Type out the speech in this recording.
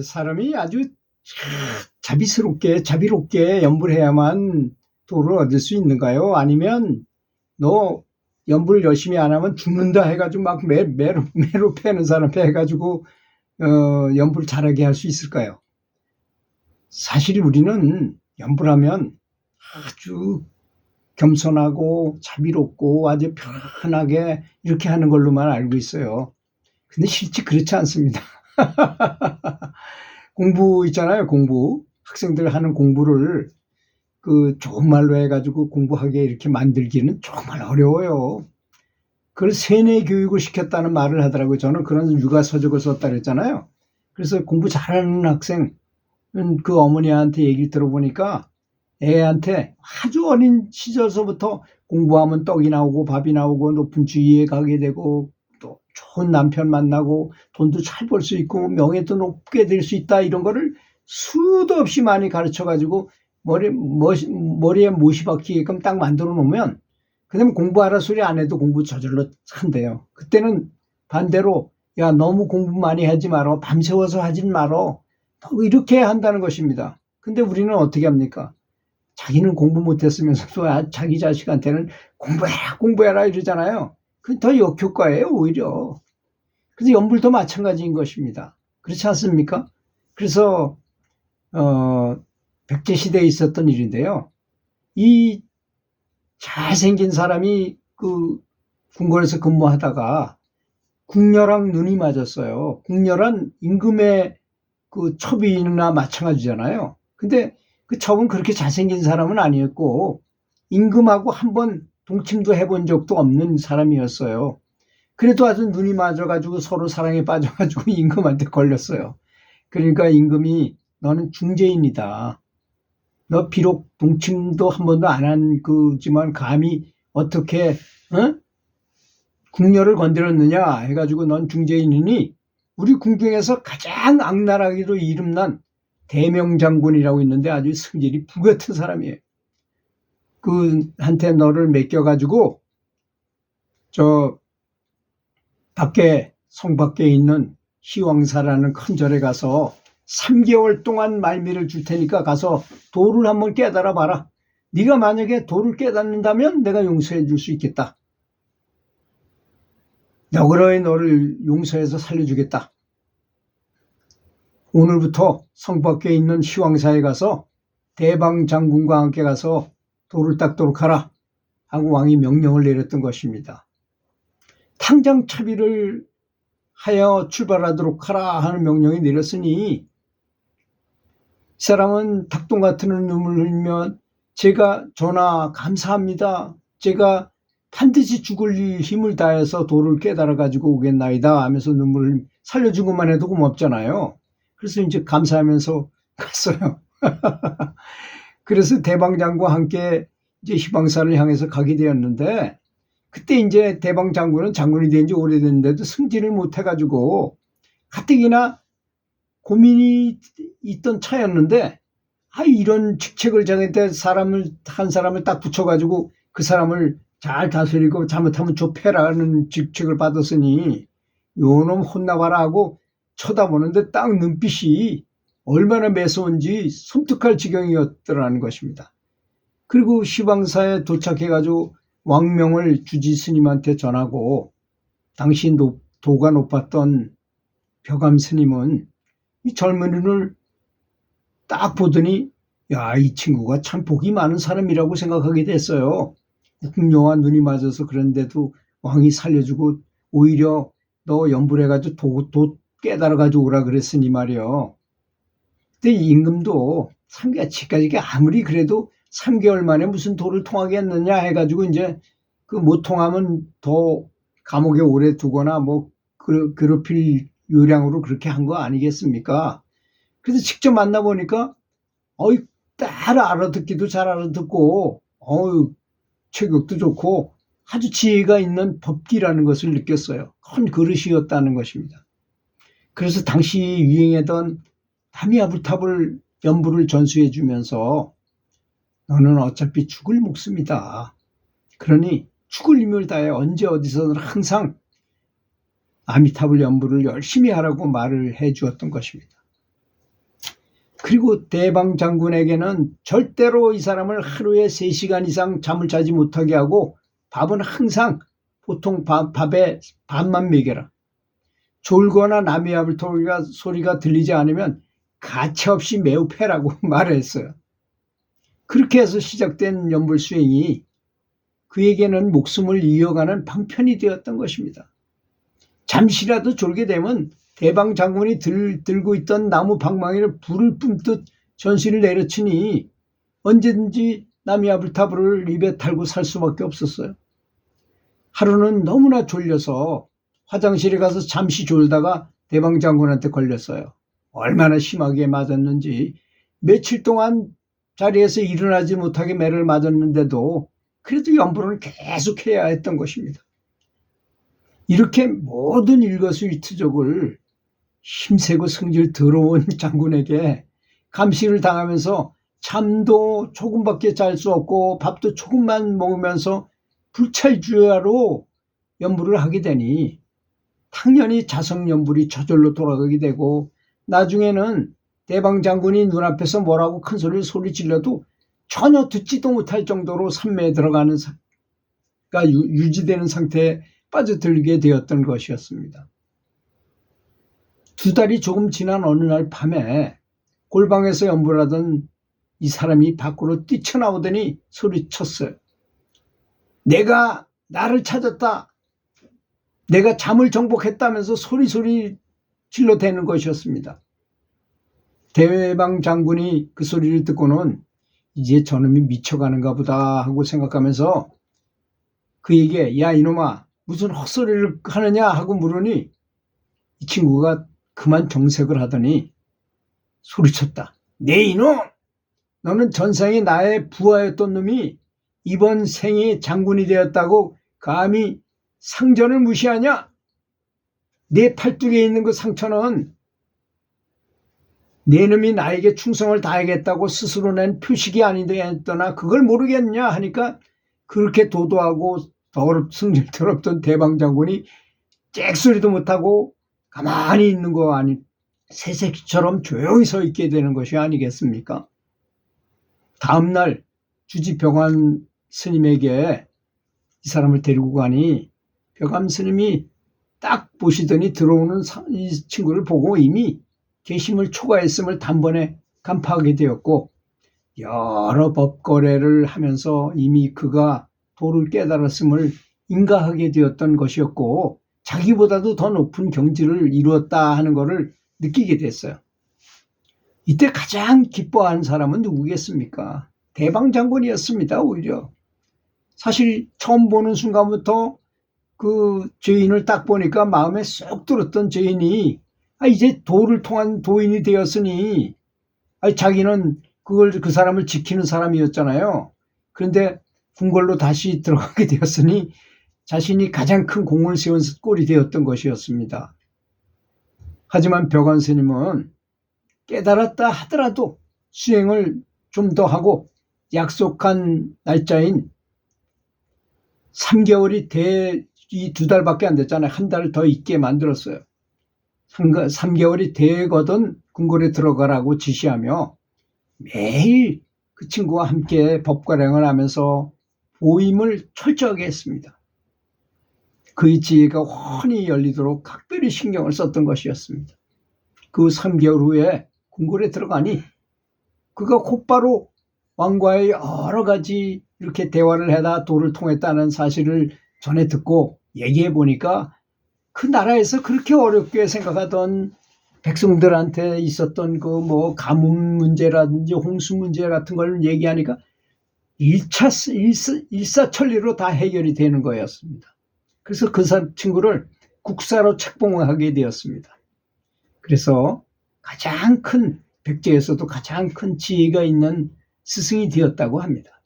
사람이 아주 자비롭게 연불 해야만 도를 얻을 수 있는가요? 아니면 너 연불 열심히 안 하면 죽는다 해가지고 막 매로 패는 사람 해가지고 연불 잘하게 할 수 있을까요? 사실 우리는 연불하면 아주 겸손하고 자비롭고 아주 편하게 이렇게 하는 걸로만 알고 있어요. 근데 실제 그렇지 않습니다. 공부 있잖아요, 공부. 학생들 하는 공부를 그 좋은 말로 해가지고 공부하게 이렇게 만들기는 정말 어려워요. 그걸 세뇌 교육을 시켰다는 말을 하더라고요. 저는 그런 육아 서적을 썼다 그랬잖아요. 그래서 공부 잘하는 학생은 그 어머니한테 얘기를 들어보니까 애한테 아주 어린 시절서부터 공부하면 떡이 나오고 밥이 나오고 높은 지위에 가게 되고 또 좋은 남편 만나고 돈도 잘 벌 수 있고 명예도 높게 될 수 있다 이런 거를 수도 없이 많이 가르쳐가지고 머리에 못이 박히게끔 딱 만들어 놓으면 그다음에 공부하라 소리 안 해도 공부 저절로 한대요. 그때는 반대로 야 너무 공부 많이 하지 마라, 밤새워서 하진 마라, 이렇게 한다는 것입니다. 근데 우리는 어떻게 합니까? 자기는 공부 못했으면서도 자기 자식한테는 공부해라 이러잖아요. 그게 더 역효과예요 오히려. 그래서 연불도 마찬가지인 것입니다. 그렇지 않습니까? 그래서 백제시대에 있었던 일인데요. 이 잘생긴 사람이 그 궁궐에서 근무하다가 궁녀랑 눈이 맞았어요. 궁녀란 임금의 그 첩이나 마찬가지잖아요. 근데 그 첩은 그렇게 잘생긴 사람은 아니었고 임금하고 한번 동침도 해본 적도 없는 사람이었어요. 그래도 아주 눈이 맞아가지고 서로 사랑에 빠져가지고 임금한테 걸렸어요. 그러니까 임금이 너는 중재인이다. 너 비록 동침도 한 번도 안 한 그지만 감히 어떻게 궁녀를 건드렸느냐 해가지고 넌 중재인이니 우리 궁중에서 가장 악랄하기로 이름난 대명장군이라고 있는데 아주 성질이 불같은 사람이에요. 그한테 너를 맡겨가지고 저 밖에 성 밖에 있는 시황사라는 큰 절에 가서 3개월 동안 말미를 줄 테니까 가서 도를 한번 깨달아 봐라. 네가 만약에 도를 깨닫는다면 내가 용서해 줄 수 있겠다. 너그러이 너를 용서해서 살려주겠다. 오늘부터 성 밖에 있는 시황사에 가서 대방 장군과 함께 가서 도를 닦도록 하라 하고 왕이 명령을 내렸던 것입니다. 당장 차비를 하여 출발하도록 하라 하는 명령이 내렸으니 이 사람은 닭똥 같은 눈물을 흘리며 제가 전하 감사합니다. 제가 반드시 죽을 힘을 다해서 도를 깨달아 가지고 오겠나이다 하면서 눈물을 살려준 것만 해도 고맙잖아요. 그래서 이제 감사하면서 갔어요. 그래서 대방장과 함께 이제 희방사를 향해서 가게 되었는데 그때 이제 대방장군은 장군이 된 지 오래됐는데도 승진을 못 해가지고 가뜩이나 고민이 있던 차였는데 이런 직책을 정할 때 한 사람을 딱 붙여가지고 그 사람을 잘 다스리고 잘못하면 좁혀라는 직책을 받았으니 요놈 혼나봐라 하고 쳐다보는데 딱 눈빛이 얼마나 매서운지 섬뜩할 지경이었더라는 것입니다. 그리고 시방사에 도착해가지고 왕명을 주지 스님한테 전하고 당시 도가 높았던 벼감 스님은 이 젊은이를 딱 보더니 야, 이 친구가 참 복이 많은 사람이라고 생각하게 됐어요. 궁녀와 눈이 맞아서 그런데도 왕이 살려주고 오히려 너 연불해가지고 도 깨달아가지고 오라 그랬으니 말이요. 근데 임금도 3개월치까지 아무리 그래도 3개월 만에 무슨 도를 통하겠느냐 해가지고 이제 그 못 통하면 더 감옥에 오래 두거나 뭐 괴롭힐 요량으로 그렇게 한 거 아니겠습니까? 그래서 직접 만나보니까 딱 알아듣기도 잘 알아듣고 체격도 좋고 아주 지혜가 있는 법기라는 것을 느꼈어요. 큰 그릇이었다는 것입니다. 그래서 당시 유행하던 다미아불탑을 연불을 전수해 주면서 너는 어차피 죽을 목숨이다. 그러니 죽을 힘을 다해 언제 어디서든 항상 아미타불 연불을 열심히 하라고 말을 해 주었던 것입니다. 그리고 대방 장군에게는 절대로 이 사람을 하루에 3시간 이상 잠을 자지 못하게 하고 밥은 항상 보통 밥에 반만 먹여라. 졸거나 남의 앞을 소리가 들리지 않으면 가차없이 매우 패라고 말했어요. 그렇게 해서 시작된 연불 수행이 그에게는 목숨을 이어가는 방편이 되었던 것입니다. 잠시라도 졸게 되면 대방 장군이 들고 있던 나무 방망이를 불을 뿜듯 전신을 내려치니 언제든지 나미아불타불을 입에 달고 살 수밖에 없었어요. 하루는 너무나 졸려서 화장실에 가서 잠시 졸다가 대방 장군한테 걸렸어요. 얼마나 심하게 맞았는지 며칠 동안 자리에서 일어나지 못하게 매를 맞았는데도 그래도 연불은 계속 해야 했던 것입니다. 이렇게 모든 일거수일투족을 힘세고 성질 더러운 장군에게 감시를 당하면서 잠도 조금밖에 잘 수 없고 밥도 조금만 먹으면서 불찰주야로 연불을 하게 되니 당연히 자성연불이 저절로 돌아가게 되고 나중에는 대방 장군이 눈앞에서 뭐라고 큰 소리 질러도 전혀 듣지도 못할 정도로 산매에 들어가는 유지되는 상태에 빠져들게 되었던 것이었습니다. 2달이 조금 지난 어느 날 밤에 골방에서 연불하던 이 사람이 밖으로 뛰쳐나오더니 소리쳤어요. 내가 나를 찾았다. 내가 잠을 정복했다면서 소리 질러대는 것이었습니다. 대방 장군이 그 소리를 듣고는 이제 저놈이 미쳐가는가 보다 하고 생각하면서 그에게 야 이놈아 무슨 헛소리를 하느냐 하고 물으니 이 친구가 그만 정색을 하더니 소리쳤다. 네 이놈! 너는 전생에 나의 부하였던 놈이 이번 생에 장군이 되었다고 감히 상전을 무시하냐? 내 팔뚝에 있는 그 상처는 내 놈이 나에게 충성을 다하겠다고 스스로 낸 표식이 아니더나 그걸 모르겠냐 하니까 그렇게 도도하고 성질 더럽던 대방 장군이 잭소리도 못하고 가만히 있는 거 아니 새새끼처럼 조용히 서 있게 되는 것이 아니겠습니까? 다음날 주지병환 스님에게 이 사람을 데리고 가니 벽암 스님이 딱 보시더니 들어오는 이 친구를 보고 이미 개심을 초과했음을 단번에 간파하게 되었고 여러 법거래를 하면서 이미 그가 도를 깨달았음을 인가하게 되었던 것이었고 자기보다도 더 높은 경지를 이루었다 하는 것을 느끼게 됐어요. 이때 가장 기뻐한 사람은 누구겠습니까? 대방 장군이었습니다. 오히려 사실 처음 보는 순간부터 그 죄인을 딱 보니까 마음에 쏙 들었던 죄인이 이제 도를 통한 도인이 되었으니 자기는 그 사람을 지키는 사람이었잖아요. 그런데 궁궐로 다시 들어가게 되었으니 자신이 가장 큰 공을 세운 꼴이 되었던 것이었습니다. 하지만 벽암 스님은 깨달았다 하더라도 수행을 좀 더 하고 약속한 날짜인 3개월이 이 2달밖에 안 됐잖아요. 한 달 더 있게 만들었어요. 3개월이 되거든 궁궐에 들어가라고 지시하며 매일 그 친구와 함께 법과량을 하면서 보임을 철저하게 했습니다. 그의 지혜가 훤히 열리도록 각별히 신경을 썼던 것이었습니다. 그 3개월 후에 궁궐에 들어가니 그가 곧바로 왕과의 여러 가지 이렇게 대화를 해다 도를 통했다는 사실을 전해 듣고 얘기해 보니까 그 나라에서 그렇게 어렵게 생각하던 백성들한테 있었던 그 가뭄 문제라든지 홍수 문제 같은 걸 얘기하니까 일사천리로 다 해결이 되는 거였습니다. 그래서 그 친구를 국사로 책봉하게 되었습니다. 그래서 가장 큰 백제에서도 가장 큰 지혜가 있는 스승이 되었다고 합니다.